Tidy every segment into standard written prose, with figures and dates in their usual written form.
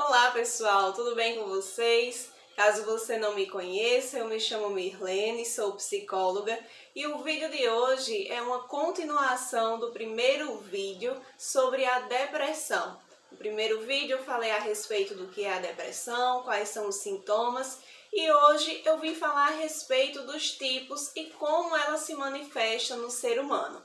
Olá pessoal, tudo bem com vocês? Caso você não me conheça, eu me chamo Mirlene, sou psicóloga e o vídeo de hoje é uma continuação do primeiro vídeo sobre a depressão. No primeiro vídeo eu falei a respeito do que é a depressão, quais são os sintomas e hoje eu vim falar a respeito dos tipos e como ela se manifesta no ser humano.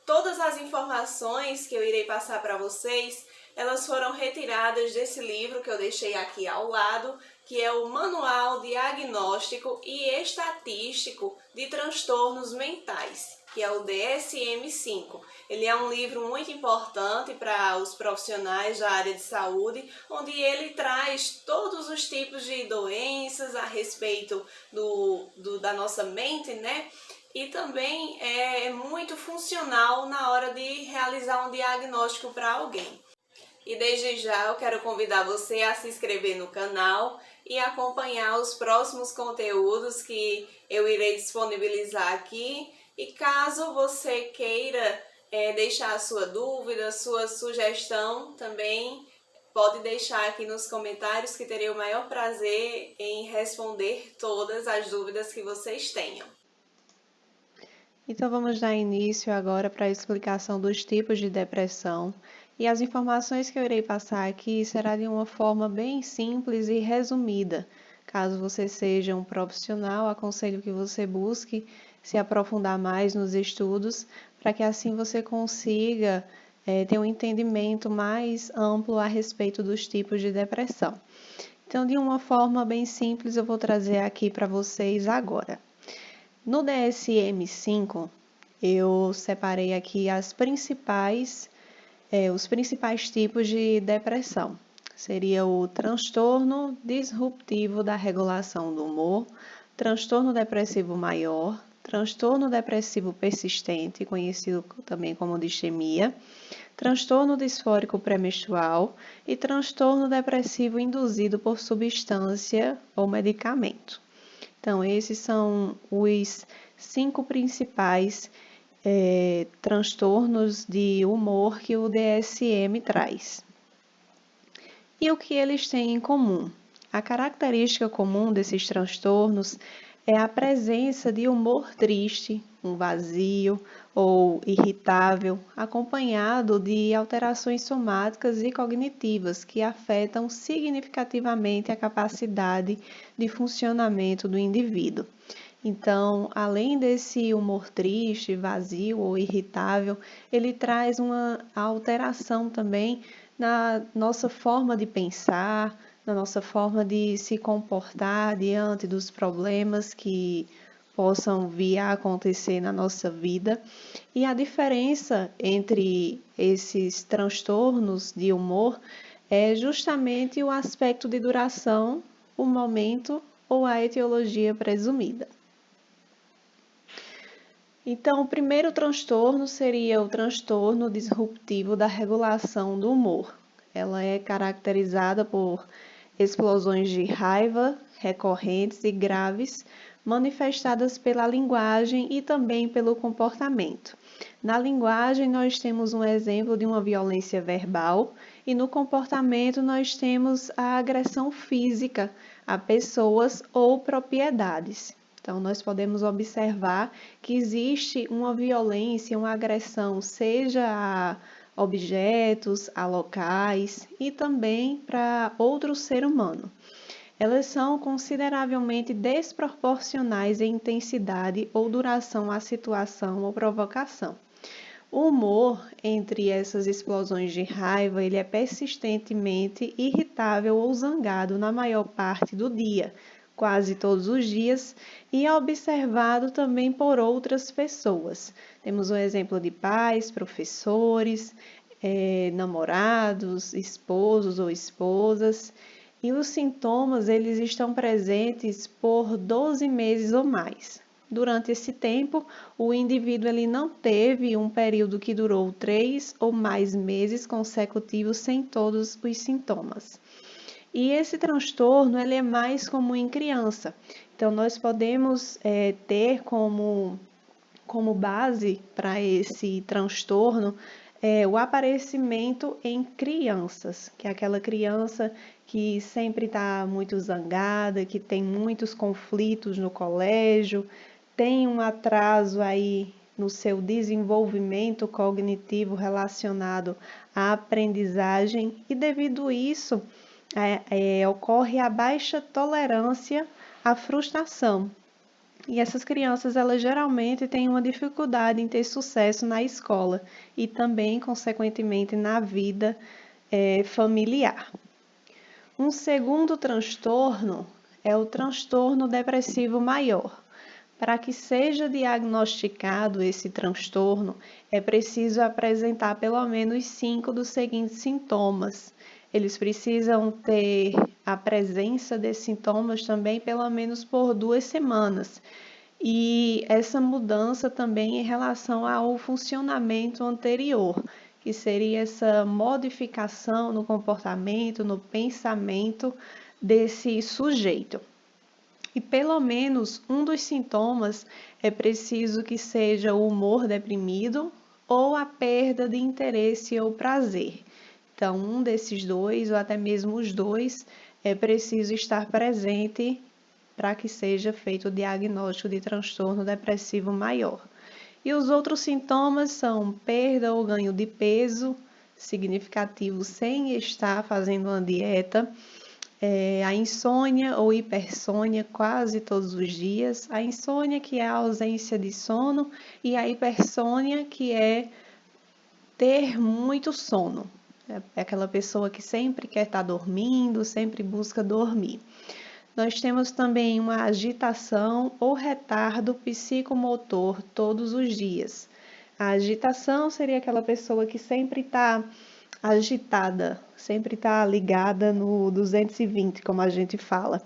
Todas as informações que eu irei passar para vocês, elas foram retiradas desse livro que eu deixei aqui ao lado, que é o Manual Diagnóstico e Estatístico de Transtornos Mentais, que é o DSM-5. Ele é um livro muito importante para os profissionais da área de saúde, onde ele traz todos os tipos de doenças a respeito da nossa mente, né? E também é muito funcional na hora de realizar um diagnóstico para alguém. E desde já eu quero convidar você a se inscrever no canal e acompanhar os próximos conteúdos que eu irei disponibilizar aqui. E caso você queira deixar a sua dúvida, sua sugestão, também pode deixar aqui nos comentários que terei o maior prazer em responder todas as dúvidas que vocês tenham. Então vamos dar início agora para a explicação dos tipos de depressão. E as informações que eu irei passar aqui será de uma forma bem simples e resumida. Caso você seja um profissional, aconselho que você busque se aprofundar mais nos estudos, para que assim você consiga ter um entendimento mais amplo a respeito dos tipos de depressão. Então, de uma forma bem simples, eu vou trazer aqui para vocês agora. No DSM-5, eu separei aqui os principais tipos de depressão. Seria o transtorno disruptivo da regulação do humor, transtorno depressivo maior, transtorno depressivo persistente, conhecido também como distemia, transtorno disfórico pré-menstrual e transtorno depressivo induzido por substância ou medicamento. Então, esses são os 5 principais transtornos de humor que o DSM traz. E o que eles têm em comum? A característica comum desses transtornos é a presença de humor triste, um vazio ou irritável, acompanhado de alterações somáticas e cognitivas que afetam significativamente a capacidade de funcionamento do indivíduo. Então, além desse humor triste, vazio ou irritável, ele traz uma alteração também na nossa forma de pensar, na nossa forma de se comportar diante dos problemas que possam vir a acontecer na nossa vida. E a diferença entre esses transtornos de humor é justamente o aspecto de duração, o momento ou a etiologia presumida. Então, o primeiro transtorno seria o transtorno disruptivo da regulação do humor. Ela é caracterizada por explosões de raiva recorrentes e graves, manifestadas pela linguagem e também pelo comportamento. Na linguagem, nós temos um exemplo de uma violência verbal e no comportamento, nós temos a agressão física a pessoas ou propriedades. Então, nós podemos observar que existe uma violência, uma agressão, seja a objetos, a locais e também para outro ser humano. Elas são consideravelmente desproporcionais em intensidade ou duração à situação ou provocação. O humor entre essas explosões de raiva, ele é persistentemente irritável ou zangado na maior parte do dia, quase todos os dias, e é observado também por outras pessoas. Temos um exemplo de pais, professores, namorados, esposos ou esposas, e os sintomas eles estão presentes por 12 meses ou mais. Durante esse tempo, o indivíduo ele não teve um período que durou 3 ou mais meses consecutivos sem todos os sintomas. E esse transtorno ele é mais comum em criança. Então, nós podemos ter como base para esse transtorno o aparecimento em crianças, que é aquela criança que sempre está muito zangada, que tem muitos conflitos no colégio, tem um atraso aí no seu desenvolvimento cognitivo relacionado à aprendizagem e devido a isso ocorre a baixa tolerância à frustração. E essas crianças, elas geralmente têm uma dificuldade em ter sucesso na escola e também, consequentemente, na vida familiar. Um segundo transtorno é o transtorno depressivo maior. Para que seja diagnosticado esse transtorno, é preciso apresentar pelo menos 5 dos seguintes sintomas. Eles precisam ter a presença desses sintomas também pelo menos por 2 semanas. E essa mudança também em relação ao funcionamento anterior, que seria essa modificação no comportamento, no pensamento desse sujeito. E pelo menos um dos sintomas é preciso que seja o humor deprimido ou a perda de interesse ou prazer. Então, um desses dois, ou até mesmo os dois, é preciso estar presente para que seja feito o diagnóstico de transtorno depressivo maior. E os outros sintomas são perda ou ganho de peso significativo sem estar fazendo uma dieta, a insônia ou hipersônia quase todos os dias, a insônia que é a ausência de sono e a hipersônia que é ter muito sono. É aquela pessoa que sempre quer estar dormindo, sempre busca dormir. Nós temos também uma agitação ou retardo psicomotor todos os dias. A agitação seria aquela pessoa que sempre está agitada, sempre está ligada no 220, como a gente fala.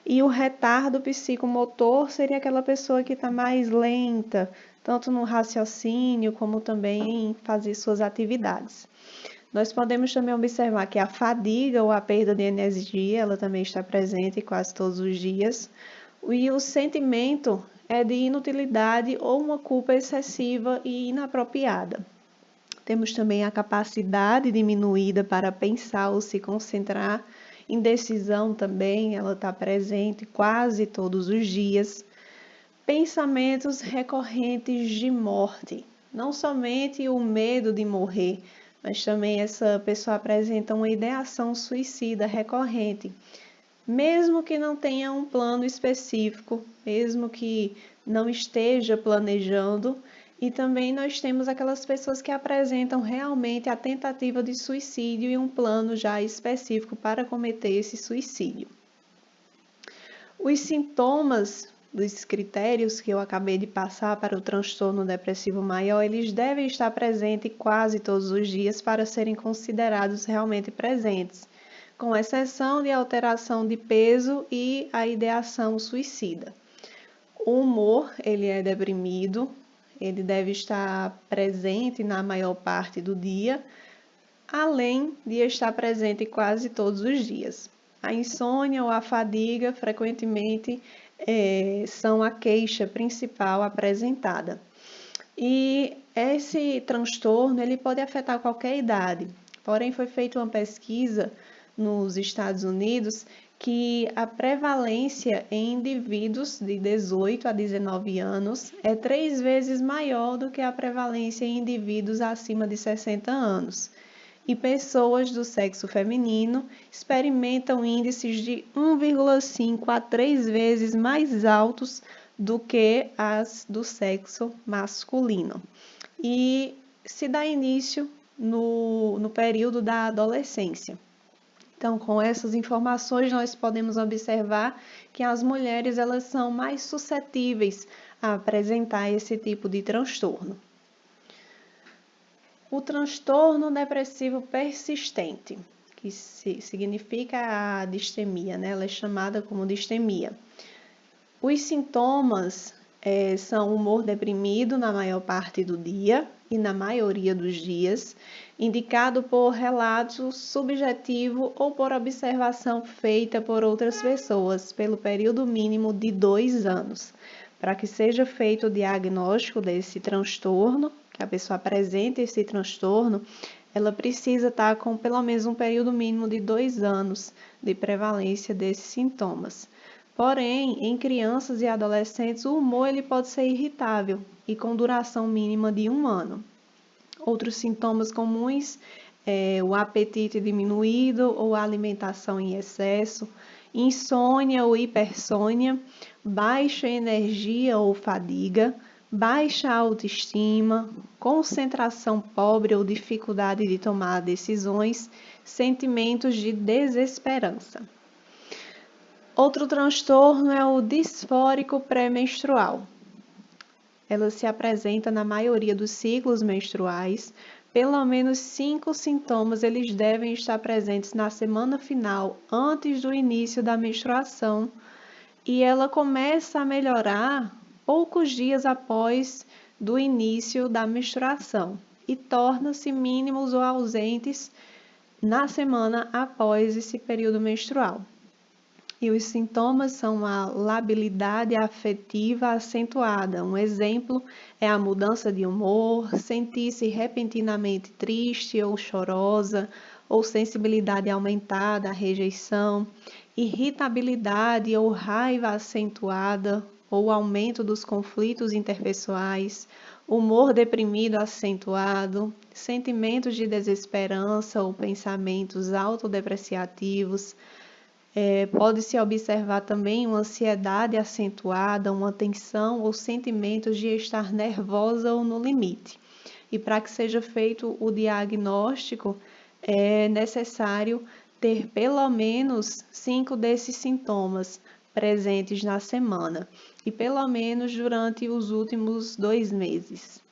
E o retardo psicomotor seria aquela pessoa que está mais lenta, tanto no raciocínio como também em fazer suas atividades. Nós podemos também observar que a fadiga ou a perda de energia, ela também está presente quase todos os dias. E o sentimento é de inutilidade ou uma culpa excessiva e inapropriada. Temos também a capacidade diminuída para pensar ou se concentrar. Indecisão também, ela está presente quase todos os dias. Pensamentos recorrentes de morte. Não somente o medo de morrer, mas também essa pessoa apresenta uma ideação suicida recorrente. Mesmo que não tenha um plano específico, mesmo que não esteja planejando, e também nós temos aquelas pessoas que apresentam realmente a tentativa de suicídio e um plano já específico para cometer esse suicídio. Os sintomas dos critérios que eu acabei de passar para o transtorno depressivo maior, eles devem estar presentes quase todos os dias para serem considerados realmente presentes, com exceção de alteração de peso e a ideação suicida. O humor, ele é deprimido, ele deve estar presente na maior parte do dia, além de estar presente quase todos os dias. A insônia ou a fadiga, frequentemente, são a queixa principal apresentada. E esse transtorno, ele pode afetar qualquer idade. Porém, foi feita uma pesquisa nos Estados Unidos que a prevalência em indivíduos de 18 a 19 anos é 3 vezes maior do que a prevalência em indivíduos acima de 60 anos. E pessoas do sexo feminino experimentam índices de 1,5 a 3 vezes mais altos do que as do sexo masculino. E se dá início no período da adolescência. Então, com essas informações, nós podemos observar que as mulheres elas são mais suscetíveis a apresentar esse tipo de transtorno. O transtorno depressivo persistente, que significa a distemia, né? Ela é chamada como distemia. Os sintomas são humor deprimido na maior parte do dia e na maioria dos dias, indicado por relato subjetivo ou por observação feita por outras pessoas, pelo período mínimo de 2 anos. Para que seja feito o diagnóstico desse transtorno, que a pessoa apresenta esse transtorno, ela precisa estar com pelo menos um período mínimo de 2 anos de prevalência desses sintomas. Porém, em crianças e adolescentes, o humor ele pode ser irritável e com duração mínima de 1 ano. Outros sintomas comuns é o apetite diminuído ou alimentação em excesso, insônia ou hipersônia, baixa energia ou fadiga, baixa autoestima, concentração pobre ou dificuldade de tomar decisões, sentimentos de desesperança. Outro transtorno é o disfórico pré-menstrual. Ela se apresenta na maioria dos ciclos menstruais. Pelo menos 5 sintomas eles devem estar presentes na semana final, antes do início da menstruação, e ela começa a melhorar poucos dias após do início da menstruação e torna-se mínimos ou ausentes na semana após esse período menstrual. E os sintomas são a labilidade afetiva acentuada. Um exemplo é a mudança de humor, sentir-se repentinamente triste ou chorosa, ou sensibilidade aumentada, rejeição, irritabilidade ou raiva acentuada, ou aumento dos conflitos interpessoais, humor deprimido acentuado, sentimentos de desesperança ou pensamentos autodepreciativos. Pode-se observar também uma ansiedade acentuada, uma tensão ou sentimentos de estar nervosa ou no limite. E para que seja feito o diagnóstico, é necessário ter pelo menos 5 desses sintomas presentes na semana e pelo menos durante os últimos 2 meses.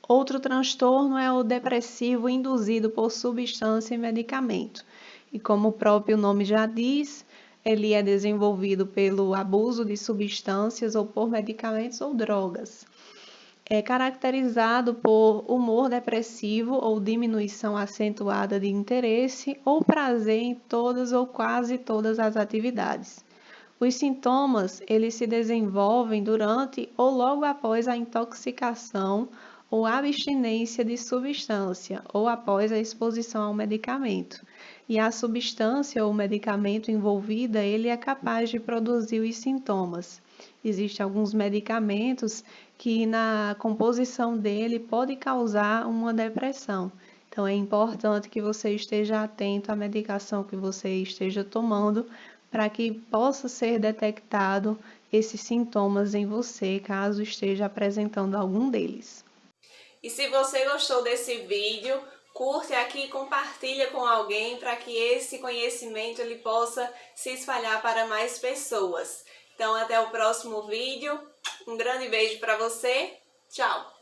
Outro transtorno é o depressivo induzido por substância e medicamento. E como o próprio nome já diz, ele é desenvolvido pelo abuso de substâncias ou por medicamentos ou drogas. É caracterizado por humor depressivo ou diminuição acentuada de interesse ou prazer em todas ou quase todas as atividades. Os sintomas, eles se desenvolvem durante ou logo após a intoxicação ou abstinência de substância ou após a exposição ao medicamento. E a substância ou medicamento envolvida, ele é capaz de produzir os sintomas. Existem alguns medicamentos que na composição dele pode causar uma depressão. Então é importante que você esteja atento à medicação que você esteja tomando para que possa ser detectado esses sintomas em você, caso esteja apresentando algum deles. E se você gostou desse vídeo, curte aqui e compartilha com alguém para que esse conhecimento ele possa se espalhar para mais pessoas. Então até o próximo vídeo, um grande beijo para você, tchau!